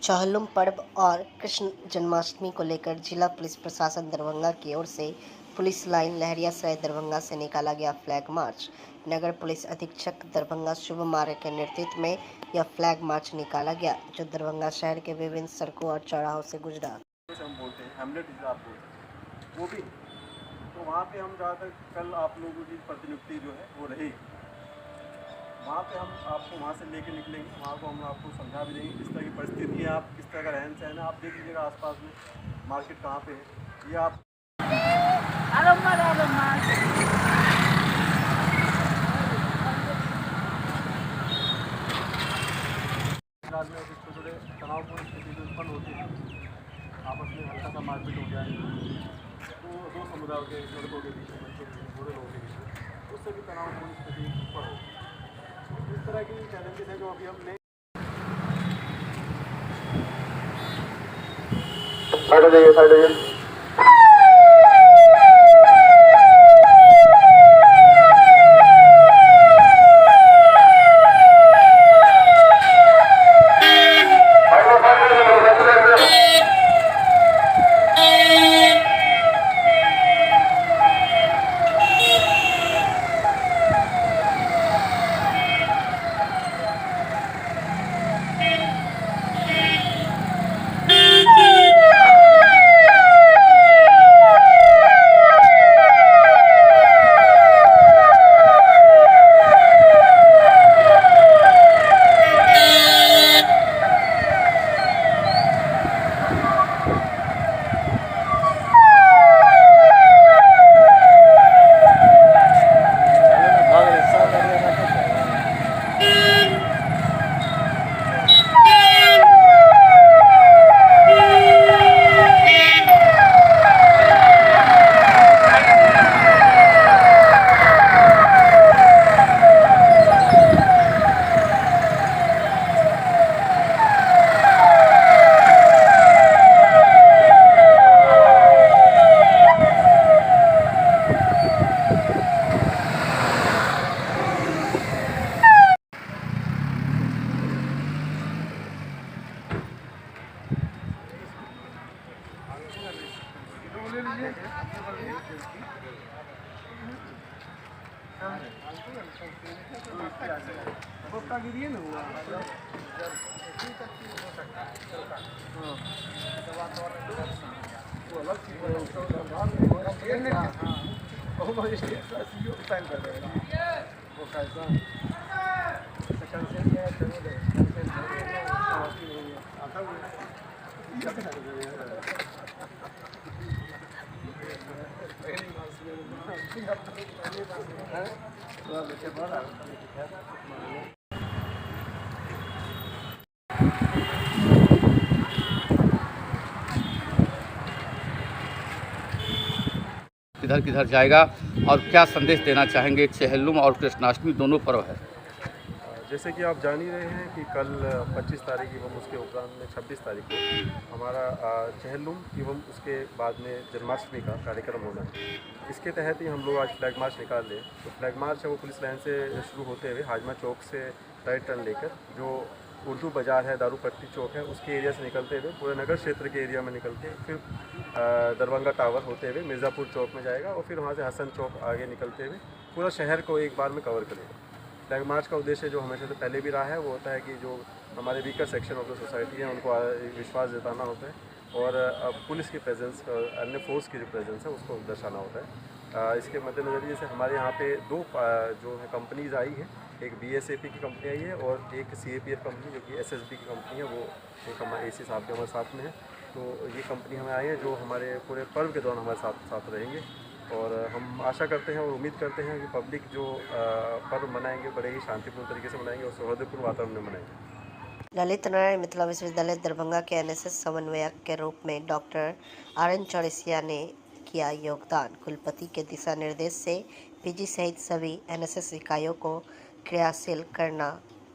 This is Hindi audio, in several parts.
चेहल्लुम पर्व और कृष्ण जन्माष्टमी को लेकर जिला पुलिस प्रशासन दरभंगा की ओर से पुलिस लाइन लहरियासराय दरभंगा से निकाला गया फ्लैग मार्च। नगर पुलिस अधीक्षक दरभंगा शुभम आर्य के नेतृत्व में यह फ्लैग मार्च निकाला गया, जो दरभंगा शहर के विभिन्न सड़कों और चौराहों से गुजरा। हम बोलते हैं हेमलेट आप बोलते हैं वो भी, तो वहाँ पे हम ज़्यादातर कल आप लोगों की प्रतिनियुक्ति जो है वो रही, वहाँ पे हम आपको वहाँ से लेके निकलेंगे। वहाँ को हम आपको समझा भी देंगे किस तरह की परिस्थिति है, आप किस तरह का रहन सहन है। आप देख लीजिएगा आसपास में मार्केट कहाँ पे है, ये आप राज्य में छोटे छोटे तनावपूर्ण स्थिति जो उत्पन्न होती है, आपस में हल्का सा मारपीट हो गया है तो दो समुदायों के लड़कों के बीच में, बच्चों के बीच में, बूढ़े लोगों के बीच में, उससे भी तनावपूर्ण स्थिति उत्पन्न होती है। इस तरह की चैलेंजेस हैं जो अभी हम नहीं किधर किधर जाएगा और क्या संदेश देना चाहेंगे? चेहल्लुम और कृष्णाष्टमी दोनों पर्व है। जैसे कि आप जान ही रहे हैं कि कल 25 तारीख एवं उसके उपरांत में 26 तारीख को हमारा चेहल्लुम एवं उसके बाद में जन्माष्टमी का कार्यक्रम होना है। इसके तहत ही हम लोग आज फ्लैग मार्च निकाल रहे हैं। तो फ्लैग मार्च है वो पुलिस लाइन से शुरू होते हुए हाजमा चौक से राइट टर्न लेकर जो उर्दू बाज़ार है, दारू पट्टी चौक है, उसके एरिया से निकलते हुए पूरे नगर क्षेत्र के एरिया में निकलते फिर दरभंगा टावर होते हुए मिर्ज़ापुर चौक में जाएगा और फिर वहाँ से हसन चौक आगे निकलते हुए पूरा शहर को एक बार में कवर करेगा। फ्लैग मार्च का उद्देश्य जो हमेशा से पहले भी रहा है वो होता है कि जो हमारे weaker section of the society है उनको विश्वास जताना होता है और पुलिस की प्रेजेंस, अन्य फोर्स की जो प्रेजेंस है उसको दर्शाना होता है। इसके मद्देनजर जैसे हमारे यहाँ पे दो जो है कंपनीज़ आई है, एक BSAP की कंपनी आई है और एक CAPF कंपनी जो कि SSB की कंपनी है, वो एक हमारे AC साहब के हमारे साथ में है। तो ये कंपनी हमें आई है जो हमारे पूरे पर्व के दौरान हमारे साथ रहेंगे और हम आशा करते हैं और उम्मीद करते हैं कि पब्लिक जो पर्व मनाएंगे बड़े ही शांतिपूर्ण तरीके से मनाएंगे और सौहार्दपूर्ण वातावरण में मनाएंगे। ललित नारायण मिथिला विश्वविद्यालय दरभंगा के NSS समन्वयक के रूप में डॉक्टर RN चौरसिया ने किया योगदान। कुलपति के दिशा निर्देश से PG सहित सभी NSS इकाइयों को क्रियाशील करना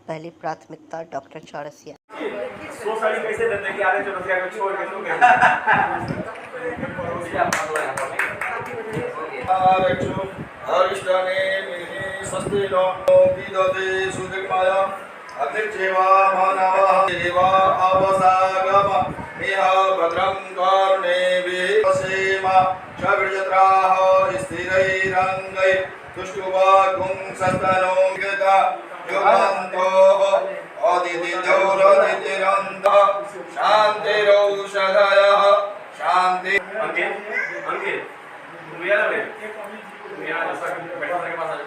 पहली प्राथमिकता। डॉक्टर चौरसिया कैसे देते कि आरे चौरसिया को छोड़ के तो गए अग्निर्जेवा मानवः देवा अवसागम इह भद्रं कर्णेभिः पश्येम शबृजत्राः स्थिरैरङ्गै तुष्टुवागुं सस्तनों गता युगन्तोः अदितिजौरदितिरन्तः शान्तिरौषधयः शान्ति। अंकित अंकित तुम यार रे तुम यार ऐसा बैठा के पास आ जाओ।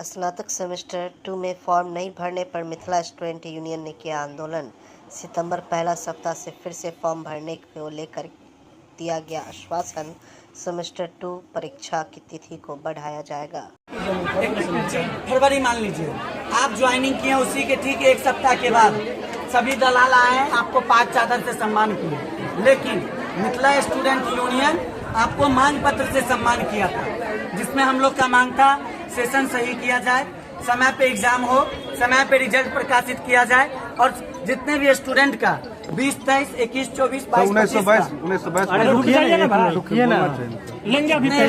स्नातक सेमेस्टर 2 में फॉर्म नहीं भरने पर मिथिला स्टूडेंट यूनियन ने किया आंदोलन। सितंबर पहला सप्ताह से फिर से फॉर्म भरने को लेकर दिया गया आश्वासन। सेमेस्टर 2 परीक्षा की तिथि को बढ़ाया जाएगा। फरवरी मान लीजिए आप ज्वाइनिंग किए, उसी के ठीक एक सप्ताह के बाद सभी दलाल आए, आपको 5 चादर से सम्मान किए, लेकिन मिथिला स्टूडेंट यूनियन आपको मांग पत्र से सम्मान किया था, जिसमें हम लोग का मांग था सेशन सही किया जाए, समय पे एग्जाम हो, समय पे रिजल्ट प्रकाशित किया जाए और जितने भी स्टूडेंट का 20, 23, 21, 24, 22, 1922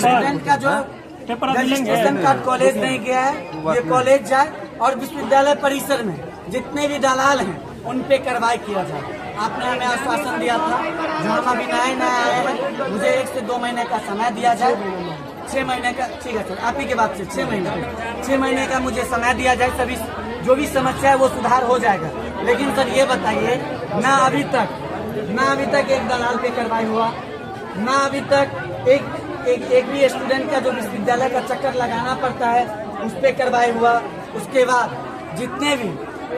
स्टूडेंट का जो रजिस्ट्रेशन कार्ड कॉलेज नहीं गया है, ये कॉलेज जाए और विश्वविद्यालय परिसर में जितने भी दलाल हैं उन पे कार्रवाई किया जाए। आपने हमें आश्वासन दिया था, जो हम अभी नए आए हैं, मुझे 1 से 2 महीने का समय दिया जाए, 6 महीने का, ठीक है सर, आप ही के बात से 6 महीने का मुझे समय दिया जाए, सभी जो भी समस्या है वो सुधार हो जाएगा। लेकिन सर ये बताइए, ना अभी तक एक दलाल पे कार्रवाई हुआ, ना अभी तक एक भी स्टूडेंट का जो विश्वविद्यालय का चक्कर लगाना पड़ता है उस पे कार्रवाई हुआ। उसके बाद जितने भी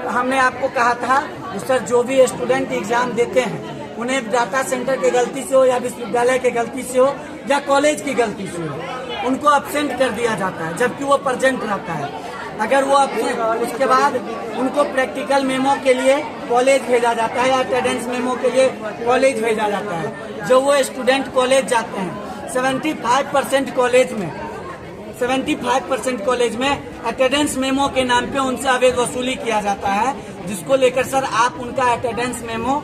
हमने आपको कहा था सर, जो भी स्टूडेंट एग्जाम देते हैं उन्हें डाटा सेंटर की गलती से हो या विश्वविद्यालय की गलती से हो या कॉलेज की गलती से हो, उनको अब्सेंट कर दिया जाता है, जबकि वो प्रेजेंट रहता है। अगर वो उसके बाद उनको प्रैक्टिकल मेमो के लिए कॉलेज भेजा जाता है या अटेंडेंस मेमो के लिए कॉलेज भेजा जाता है। जो वो स्टूडेंट कॉलेज जाते हैं, 75% कॉलेज में अटेंडेंस मेमो के नाम पे उनसे अवैध वसूली किया जाता है, जिसको लेकर सर आप उनका अटेंडेंस मेमो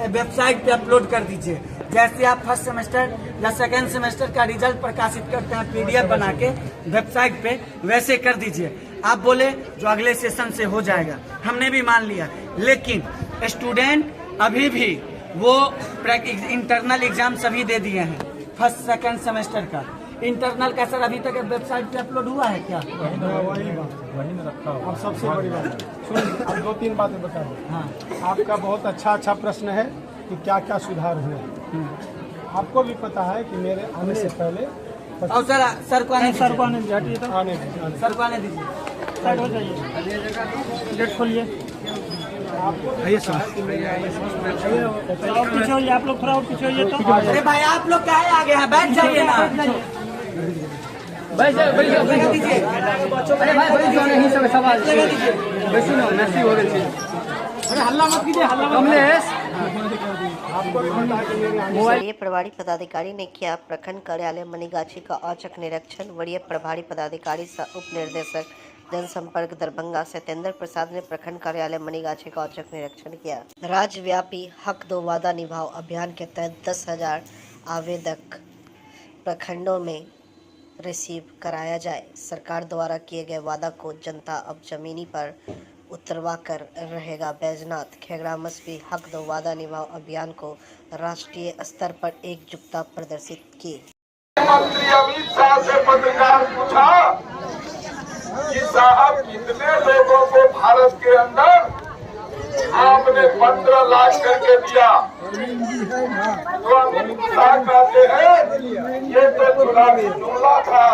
वेबसाइट पे अपलोड कर दीजिए। जैसे आप फर्स्ट सेमेस्टर या सेकेंड सेमेस्टर का रिजल्ट प्रकाशित करते हैं PDF बना के वेबसाइट पे, वैसे कर दीजिए। आप बोले जो अगले सेशन से हो जाएगा, हमने भी मान लिया, लेकिन स्टूडेंट अभी भी वो इंटरनल एग्जाम सभी दे दिए हैं। फर्स्ट सेकेंड सेमेस्टर का इंटरनल का सर अभी तक वेबसाइट पे अपलोड हुआ है क्या? वही रखा हुआ। अब सबसे बड़ी बात सुनिए, अब 2-3 बातें बता दें। हाँ, आपका बहुत अच्छा प्रश्न है कि क्या क्या सुधार हुए। आपको भी पता है कि मेरे आने से पहले और सर को आने दीजिए, सर को आने दीजिए, साइड हो जाइए, गेट खोलिए। आपको आइए सर, पीछे होइए, आप लोग थोड़ा और पीछे होइए। तो अरे भाई आप लोग काहे आगे हैं, बैठ जाइए ना, बैठ जाइए दीजिए। अरे भाई बैठ जाओ, नहीं सब सवाल बैठो ना, मैसी हो गई। अरे हल्ला मत कीजिए, हल्ला कमलेश। वरीय प्रभारी पदाधिकारी ने किया प्रखंड कार्यालय मनीगाछी का औचक निरीक्षण। वरीय प्रभारी पदाधिकारी सह उप निर्देशक जनसंपर्क दरभंगा सत्येंद्र प्रसाद ने प्रखंड कार्यालय मनीगाछी का औचक निरीक्षण किया। राज्यव्यापी हक दो वादा निभाओ अभियान के तहत 10,000 आवेदक प्रखंडों में रिसीव कराया जाए। सरकार द्वारा किए गए वादा को जनता अब जमीनी पर उतरवा कर रहेगा। बैजनाथ खेगड़ा मस्बी हक दो वादा निभाओ अभियान को राष्ट्रीय स्तर पर एकजुटता प्रदर्शित की। मंत्री अमित शाह से पत्रकार पूछा कि साहब कितने लोगों को भारत के अंदर आपने 15 लाख करके दिया? तो अमित शाह कहते हैं ये तो चुनावी जुमला था,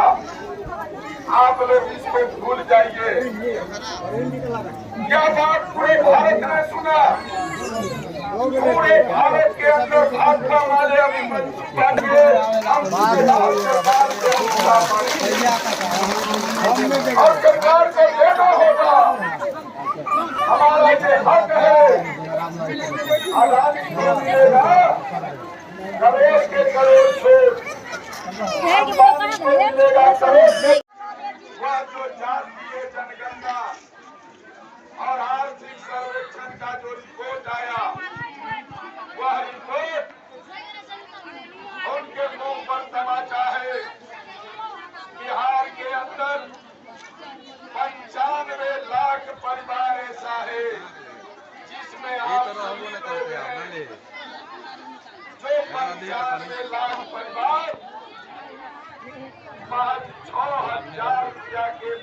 आप लोग इसको भूल जाइए। क्या बात पूरे भारत ने सुना? पूरे भारत के अंदर भाजपा वाले अभी सरकार को देना होगा। हमारा ये हक है, आजादी को मिलेगा। करोड़ के करोड़ छोड़ मिलेगा, करोड़ वह जो जातीय जनगणना और आर्थिक सर्वेक्षण का जो रिपोर्ट आया, वह रिपोर्ट उनके मुंह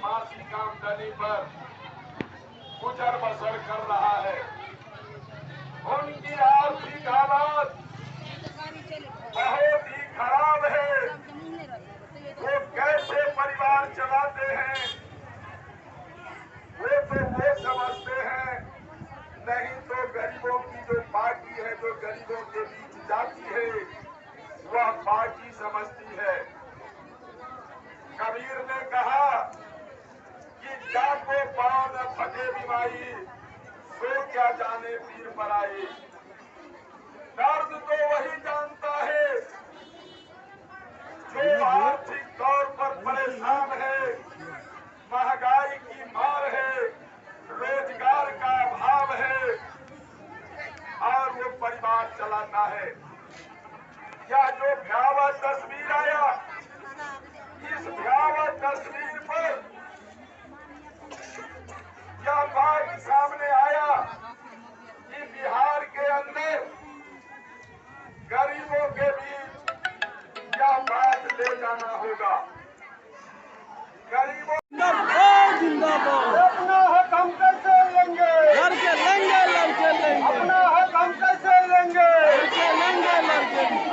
मासिक आमदनी पर गुजर बसर कर रहा है। उनकी आर्थिक हालत बहुत ही खराब है। वो कैसे परिवार चलाते हैं वो तो वो समझते हैं, नहीं तो गरीबों की जो पार्टी है, जो गरीबों के बीच जाती है, वह पार्टी समझती है। कबीर ने कहा कि जाको पाँव न फटे बीमारी, सो क्या जाने पीर पर आए। दर्द तो वही जानता है जो आर्थिक तौर पर परेशान है, महंगाई की मार है, रोजगार का अभाव है और वो परिवार चलाता है। यह जो भयावह तस्वीर आया, इस भयावह तस्वीर पर यह बात सामने आया कि बिहार के अंदर गरीबों के बीच यह बात ले जाना होगा। गरीबों अपना हक हम कैसे लेंगे? अपना हक हम कैसे लेंगे?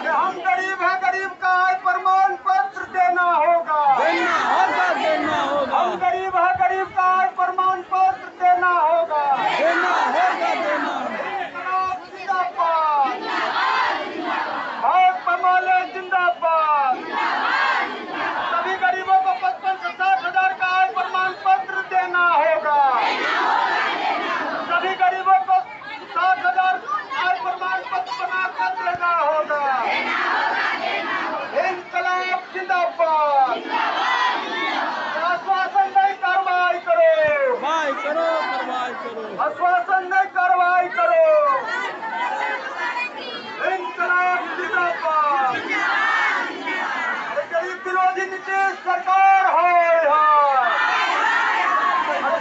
हम गरीब है, गरीब का आय प्रमाण पत्र देना होगा। हम गरीब है, गरीब का आय प्रमाण पत्र देना होगा। जिंदाबाद, भाजपा माले जिंदाबाद। सभी गरीबों को 55 से 60 हजार का आय प्रमाण पत्र देना होगा। सभी गरीबों को 60 हजार आय प्रमाण पत्र बनाकर देना होगा। इंकलाब जिंदाबाद। आश्वासन नहीं, कार्रवाई करो। आश्वासन नहीं, कार्रवाई करो। इंकलाब जिंदाबाद। गरीब विरोधी नीतीश सरकार है।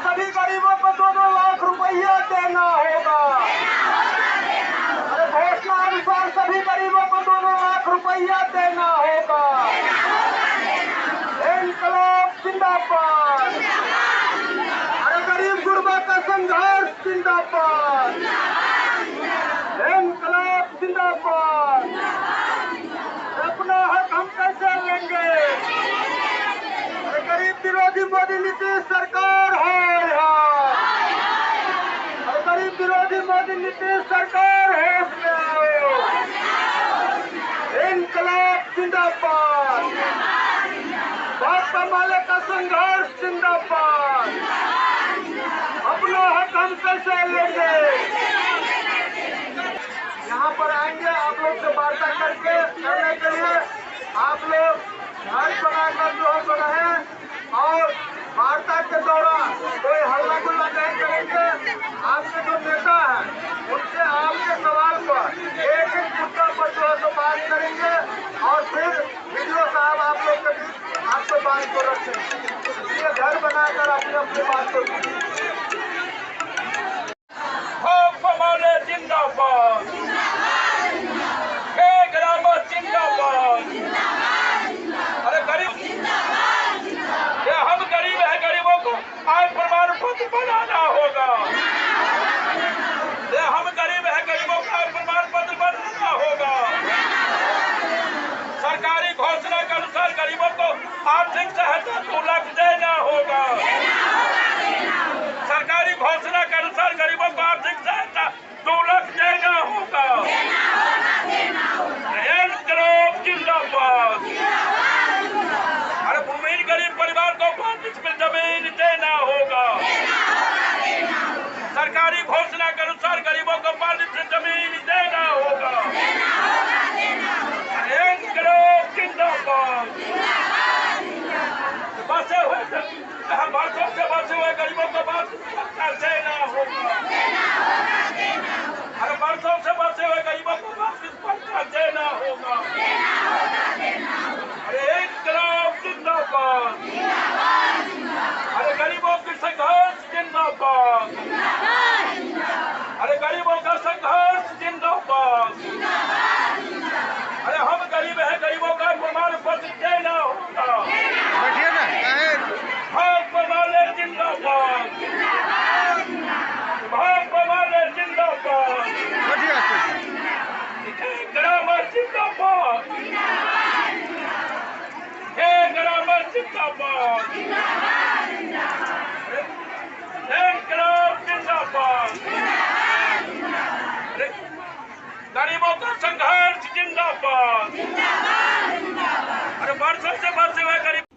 सभी गरीबों को 2-2 लाख रुपया देना होगा। घोषणा अनुसार सभी गरीबों को 2-2 लाख रुपया देना होगा। इंकलाब जिंदाबाद। अरे गरीब गुरबा का संघर्ष जिंदाबाद। इंकलाब जिंदाबाद। अपना हक हम कैसे लेंगे? गरीब विरोधी मोदी नीतीश सरकार है। गरीब विरोधी मोदी नीतीश सरकार है। इंकलाब जिंदाबाद। भाजपा माले का संघर्ष जिंदाबाद। अपना हक हम कैसे लेंगे? यहाँ पर आएंगे आप लोग से वार्ता करने के लिए। आप लोग घर बनाकर जो है रहे और वार्ता के दौरान कोई हल्ला गुल्ला नहीं करेंगे। आपके जो नेता है उनसे आपके सवाल पर एक मुद्दा पर जो है तो बात करेंगे और फिर वीडियो साहब आप लोग के बीच आपके बात को रखेंगे। ये घर बनाकर अपने अपने बात को जिंदाबाद। अरे गरीब, हम गरीब है, गरीबों को आय प्रमाण पत्र बनाना होगा। हम गरीब है, गरीबों को आय प्रमाण पत्र बनाना होगा। सरकारी घोषणा के अनुसार गरीबों को आर्थिक सहायता 2 लाख देना होगा। सरकारी घोषणा के अनुसार गरीबों को आर्थिक सहायता 2 लाख देना होगा। जिंदाबाद। अरे भूमिहीन गरीब परिवार को 5 में जमीन देना होगा। सरकारी घोषणा के अनुसार गरीबों को 5 से जमीन देना होगा। जिंदाबाद। बसे हुए बरसों से बसे हुए गरीबों को देना होगा। अरे बरसों से बसे हुए गरीबों को देना होगा। अरे इंकलाब जिंदाबाद। अरे गरीबों की संघर्ष जिंदाबाद। अरे गरीबों का संघर्ष जिंदाबाद।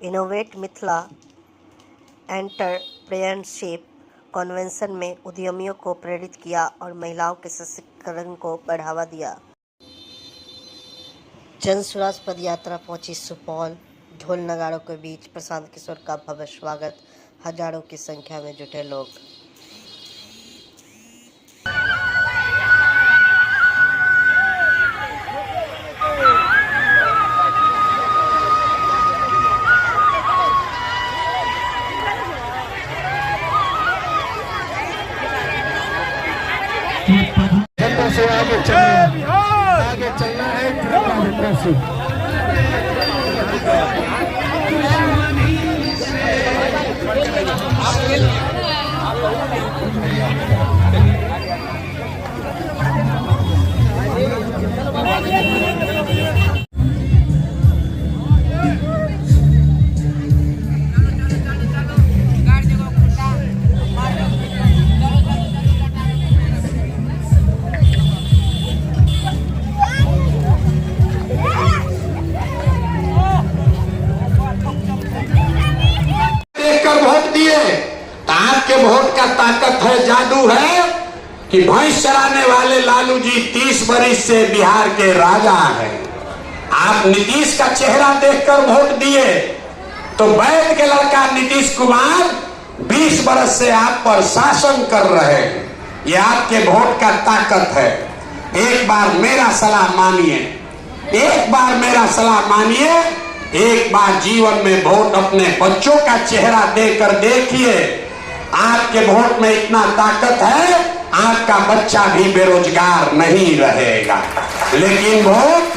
इनोवेट मिथिला एंटरप्रेन्योरशिप कन्वेंशन में उद्यमियों को प्रेरित किया और महिलाओं के सशक्तिकरण को बढ़ावा दिया। जन स्वराज पद यात्रा पहुंची सुपौल। ढोल नगाड़ों के बीच प्रशांत किशोर का भव्य स्वागत। हजारों की संख्या में जुटे लोग। से आगे चलना है कृपा से। के वोट का ताकत है, जादू है कि भैंस चराने वाले लालू जी 30 बरिस से बिहार के राजा हैं। आप नीतीश का चेहरा देखकर वोट दिए तो वैद्य के लड़का नीतीश कुमार 20 बरस से आप पर शासन कर रहे हैं। ये आपके वोट का ताकत है। एक बार मेरा सलाह मानिए, एक बार मेरा सलाह मानिए, एक बार जीवन में वोट अपने बच्चों का चेहरा देकर देखिए। आपके वोट में इतना ताकत है, आपका बच्चा भी बेरोजगार नहीं रहेगा। लेकिन वोट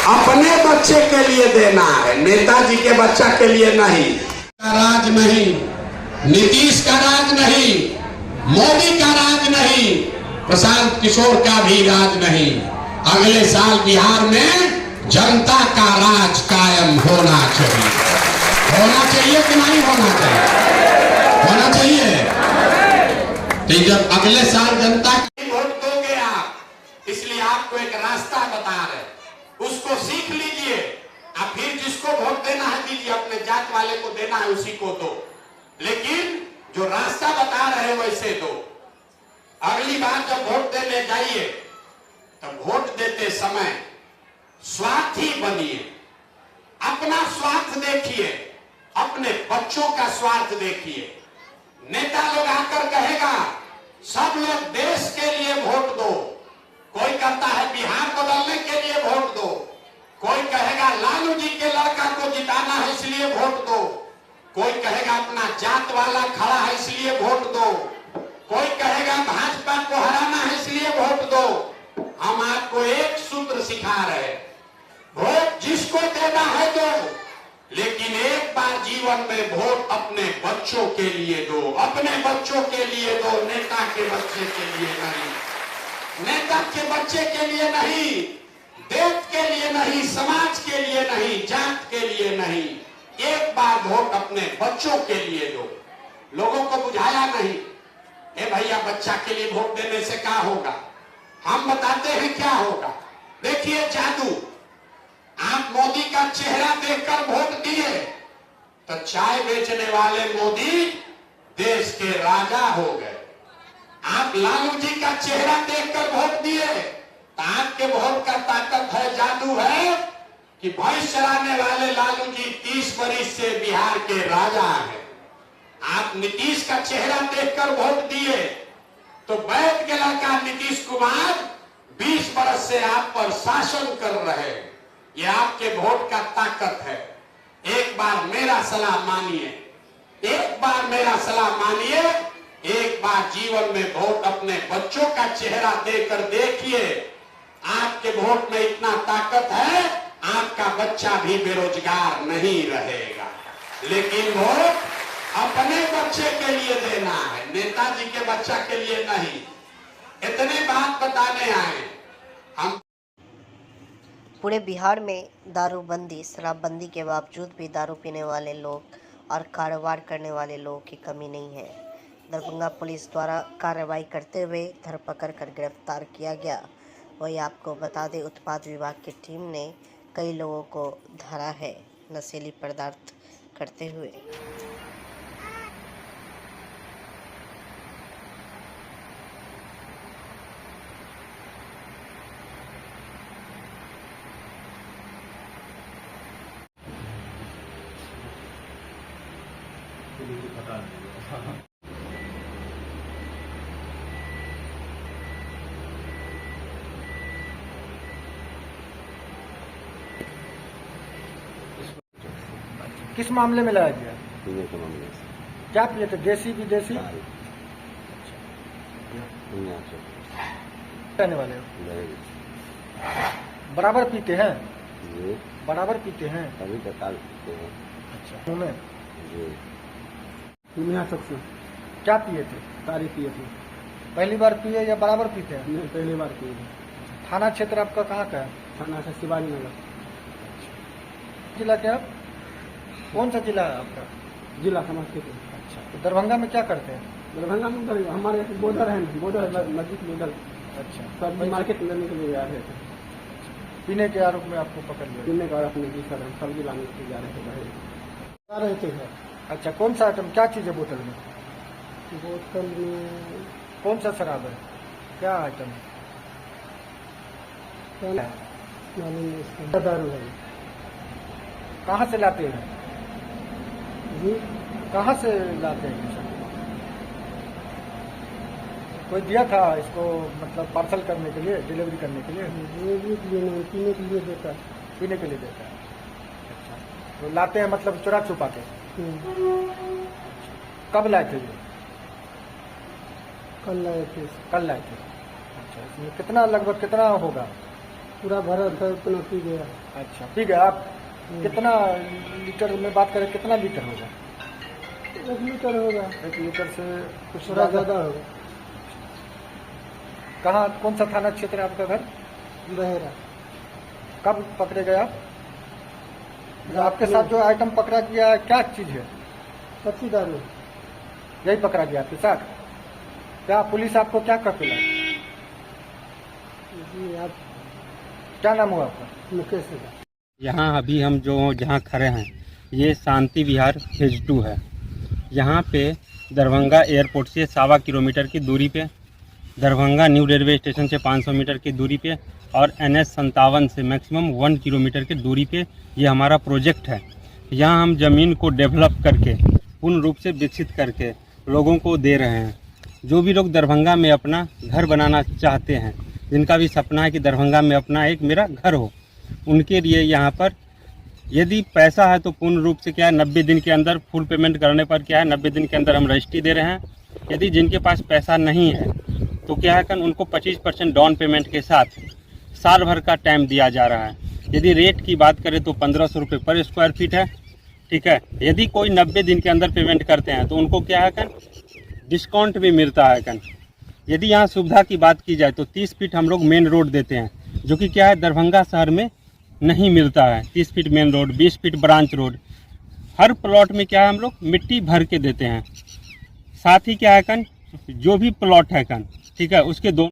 अपने बच्चे के लिए देना है, नेताजी के बच्चा के लिए नहीं। राज नहीं, नीतीश का राज नहीं, मोदी का राज नहीं, प्रशांत किशोर का भी राज नहीं। अगले साल बिहार में जनता का राज कायम होना चाहिए। होना चाहिए कि नहीं होना चाहिए? होना चाहिए। तो जब अगले साल जनता की वोट दोगे आप, इसलिए आपको एक रास्ता बता रहे, उसको सीख लीजिए। आप फिर जिसको वोट देना है दीजिए, अपने जात वाले को देना है उसी को दो, लेकिन जो रास्ता बता रहे वैसे दो। अगली बार जब वोट देने जाइए तब वोट देते समय स्वार्थी बनिए। अपना स्वार्थ देखिए, अपने बच्चों का स्वार्थ देखिए। नेता लोग आकर कहेगा सब लोग देश के लिए वोट दो, कोई कहता है बिहार बदलने के लिए वोट दो, कोई कहेगा लालू जी के लड़का को जिताना है इसलिए वोट दो, कोई कहेगा अपना जात वाला खड़ा है इसलिए वोट दो, कोई कहेगा भाजपा को हराना है इसलिए वोट दो। हम आपको एक सूत्र सिखा रहे, वोट जिसको देना है दो, लेकिन एक बार जीवन में वोट अपने बच्चों के लिए दो, अपने बच्चों के लिए दो, नेता के बच्चे के लिए नहीं। नेता के बच्चे के लिए नहीं, देश के लिए नहीं, समाज के लिए नहीं, जात के लिए नहीं। एक बार वोट अपने बच्चों के लिए दो। लोगों को बुझाया नहीं, ए भैया बच्चा के लिए वोट देने से क्या होगा? हम बताते हैं क्या होगा। देखिए जादू, आप मोदी का चेहरा देखकर वोट दिए तो चाय बेचने वाले मोदी देश के राजा हो गए। आप लालू जी का चेहरा देखकर वोट दिए तो आपके वोट का ताकत है, जादू है कि भैंस चराने वाले लालू जी 30 बरिस से बिहार के राजा हैं। आप नीतीश का चेहरा देखकर वोट दिए तो वैद्य के लड़का नीतीश कुमार 20 बरस से आप पर शासन कर रहे हैं। ये आपके वोट का ताकत है। एक बार मेरा सलाह मानिए, एक बार मेरा सलाह मानिए, एक बार जीवन में वोट अपने बच्चों का चेहरा देकर देखिए। आपके वोट में इतना ताकत है, आपका बच्चा भी बेरोजगार नहीं रहेगा। लेकिन वोट अपने बच्चे के लिए देना है, नेताजी के बच्चा के लिए नहीं। इतने बात बताने आए हम। पूरे बिहार में दारूबंदी, शराबबंदी के बावजूद भी दारू पीने वाले लोग और कारोबार करने वाले लोगों की कमी नहीं है। दरभंगा पुलिस द्वारा कार्रवाई करते हुए धरपकड़ कर गिरफ्तार किया गया। वही आपको बता दें, उत्पाद विभाग की टीम ने कई लोगों को धरा है। नशीली पदार्थ करते हुए किस मामले में लाया गया? पीने के मामले से क्या पिए थे? देसी विदेशी रहने वाले हो? बराबर पीते हैं? जी बराबर पीते हैं? कभी कतार पीते हैं। अच्छा मुँह में जी सबसे क्या पिए थे? तारीफ किए थे। पहली बार पिए या बराबर पीते हैं? नहीं, पहली बार किए थे। थाना क्षेत्र आपका कहाँ का है? थाना से शिवाजी नगर। जिला क्या? कौन सा जिला है आपका? जिला समस्तीपुर। अच्छा तो दरभंगा में क्या करते हैं? दरभंगा में उधर हमारे बॉर्डर है, बॉर्डर मस्जिद बॉर्डर। अच्छा सब्जी मार्केट में लेने के लिए आ रहे थे। पीने के आरोप में आपको पकड़ लिया? पीने का अपने की सर हम सब्जी लाने के लिए जा रहे थे बाहर। आ रहे थे घर। अच्छा कौन सा आइटम, क्या चीज़ है बोतल में? बोतल में कौन सा शराब है? क्या आइटम है? मालूम नहीं इसका। दारू है। कहाँ से लाते हैं? जी कहाँ से लाते हैं? कोई दिया था इसको, मतलब पार्सल करने के लिए, डिलीवरी करने के लिए? डिलीवरी के लिए नहीं, पीने के लिए देता है। पीने के लिए देता है। अच्छा तो लाते हैं मतलब चुरा छुपा के? कब लाए थे ये? कल लाए थे। कल लाए थे। अच्छा इसमें कितना, लगभग कितना होगा? पूरा भरा था, उतना पी गया। अच्छा पी गया आप? कितना लीटर में बात करें, कितना लीटर होगा? 1 लीटर होगा। 1 लीटर से कुछ थोड़ा ज़्यादा होगा। कहाँ, कौन सा थाना क्षेत्र है आपका घर? बहेरा। कब पकड़े गए आप? आपके साथ जो आइटम पकड़ा गया है क्या चीज़ है? कच्ची दारू। यही पकड़ा गया आपके साथ? क्या पुलिस आपको क्या कर पिला? जी आप क्या नाम हुआ आपका? मुकेश है। यहाँ अभी हम जहाँ खड़े हैं ये शांति विहार फेज 2 है। यहाँ पे दरभंगा एयरपोर्ट से 1.25 किलोमीटर की दूरी पे, दरभंगा न्यू रेलवे स्टेशन से 500 मीटर की दूरी पे और NH57 से मैक्सिमम 1 किलोमीटर की दूरी पे ये हमारा प्रोजेक्ट है। यहाँ हम ज़मीन को डेवलप करके पूर्ण रूप से विकसित करके लोगों को दे रहे हैं। जो भी लोग दरभंगा में अपना घर बनाना चाहते हैं, जिनका भी सपना है कि दरभंगा में अपना एक मेरा घर हो, उनके लिए यहाँ पर यदि पैसा है तो पूर्ण रूप से क्या है 90 दिन के अंदर फुल पेमेंट करने पर क्या है 90 दिन के अंदर हम रजिस्ट्री दे रहे हैं। यदि जिनके पास पैसा नहीं है तो क्या है उनको 25% डाउन पेमेंट के साथ साल भर का टाइम दिया जा रहा है। यदि रेट की बात करें तो 1500 रुपये पर स्क्वायर फीट है। ठीक है, यदि कोई 90 दिन के अंदर पेमेंट करते हैं तो उनको क्या है डिस्काउंट भी मिलता है। यदि यहाँ सुविधा की बात की जाए तो 30 फीट हम लोग मेन रोड देते हैं, जो कि क्या है दरभंगा शहर में नहीं मिलता है। 30 feet main road, 20 feet branch road, हर प्लॉट में क्या है हम लोग मिट्टी भर के देते हैं। साथ ही क्या है जो भी प्लॉट है ठीक है उसके दो